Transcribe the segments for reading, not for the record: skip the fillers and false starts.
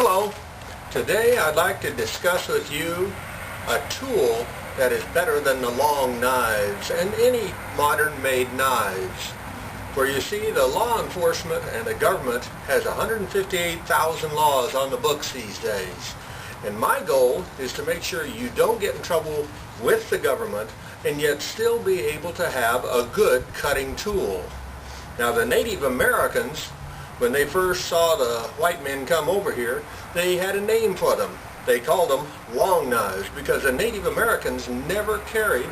Hello. Today I'd like to discuss with you a tool that is better than the long knives and any modern made knives. For you see, the law enforcement and the government has 158,000 laws on the books these days. And my goal is to make sure you don't get in trouble with the government and yet still be able to have a good cutting tool. Now, the Native Americans, when they first saw the white men come over here, they had a name for them. They called them long knives because the Native Americans never carried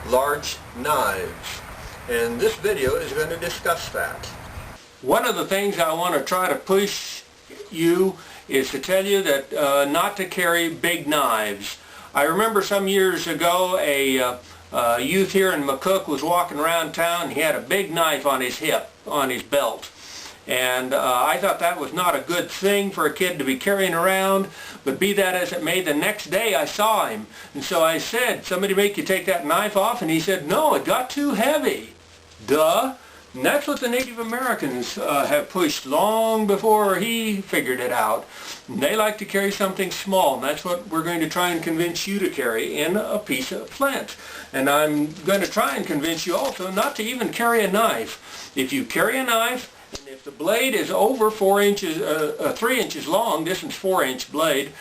large knives. And this video is going to discuss that. One of the things I want to try to push you is to tell you that not to carry big knives. I remember some years ago a youth here in McCook was walking around town. He had a big knife on his hip, on his belt. And I thought that was not a good thing for a kid to be carrying around, but be that as it may, the next day I saw him. And so I said, "Somebody make you take that knife off?" And he said, "No, it got too heavy." Duh. And that's what the Native Americans have pushed long before he figured it out. And they like to carry something small, and that's what we're going to try and convince you to carry in a piece of flint. And I'm going to try and convince you also not to even carry a knife. If you carry a knife, and if the blade is over 3 inches long, this is 4-inch blade,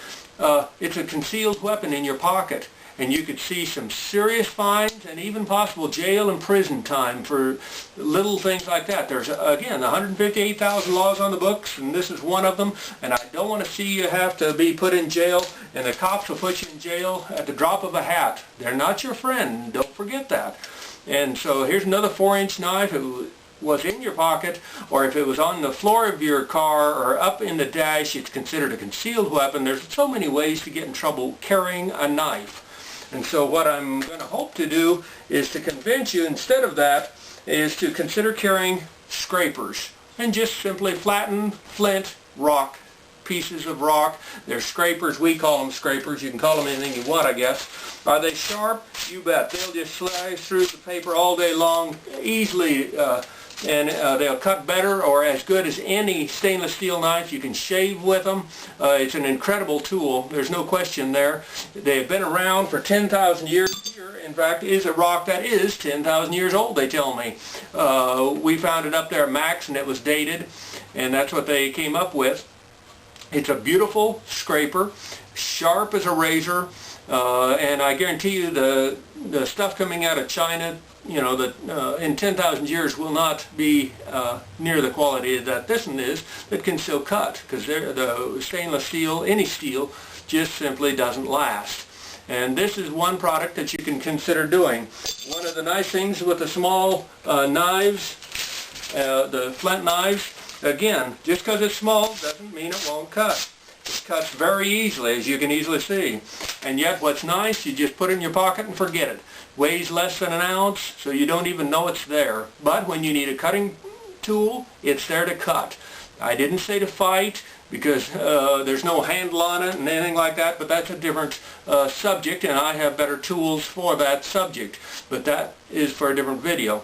it's a concealed weapon in your pocket. And you could see some serious fines and even possible jail and prison time for little things like that. There's, again, 158,000 laws on the books, and this is one of them. And I don't want to see you have to be put in jail, and the cops will put you in jail at the drop of a hat. They're not your friend. Don't forget that. And so here's another 4-inch knife. It was in your pocket, or if it was on the floor of your car or up in the dash, it's considered a concealed weapon. There's so many ways to get in trouble carrying a knife. And so what I'm going to hope to do is to convince you, instead of that, is to consider carrying scrapers and just simply flatten flint rock, pieces of rock. They're scrapers. We call them scrapers. You can call them anything you want, I guess. Are they sharp? You bet. They'll just slice through the paper all day long easily, and they'll cut better or as good as any stainless steel knife. You can shave with them. It's an incredible tool. There's no question there. They've been around for 10,000 years. Here, in fact, is a rock that is 10,000 years old, they tell me. We found it up there at Max, and it was dated, and that's what they came up with. It's a beautiful scraper, sharp as a razor, and I guarantee you the stuff coming out of China, you know, that in 10,000 years will not be near the quality that this one is, that can still cut, because the stainless steel, any steel, just simply doesn't last. And this is one product that you can consider doing. One of the nice things with the small knives, the flint knives, again, just because it's small doesn't mean it won't cut. It cuts very easily, as you can easily see. And yet what's nice, you just put it in your pocket and forget it. Weighs less than an ounce, so you don't even know it's there. But when you need a cutting tool, it's there to cut. I didn't say to fight, because there's no handle on it and anything like that, but that's a different subject, and I have better tools for that subject. But that is for a different video.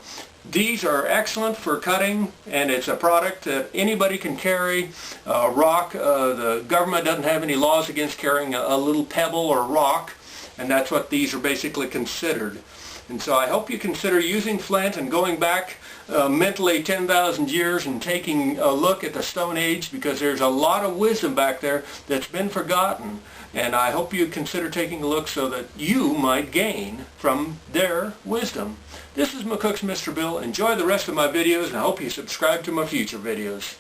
These are excellent for cutting, and it's a product that anybody can carry. Rock, the government doesn't have any laws against carrying a little pebble or rock, and that's what these are basically considered. And so I hope you consider using flint and going back mentally 10,000 years and taking a look at the Stone Age, because there's a lot of wisdom back there that's been forgotten. And I hope you consider taking a look so that you might gain from their wisdom. This is McCook's Mr. Bill. Enjoy the rest of my videos, and I hope you subscribe to my future videos.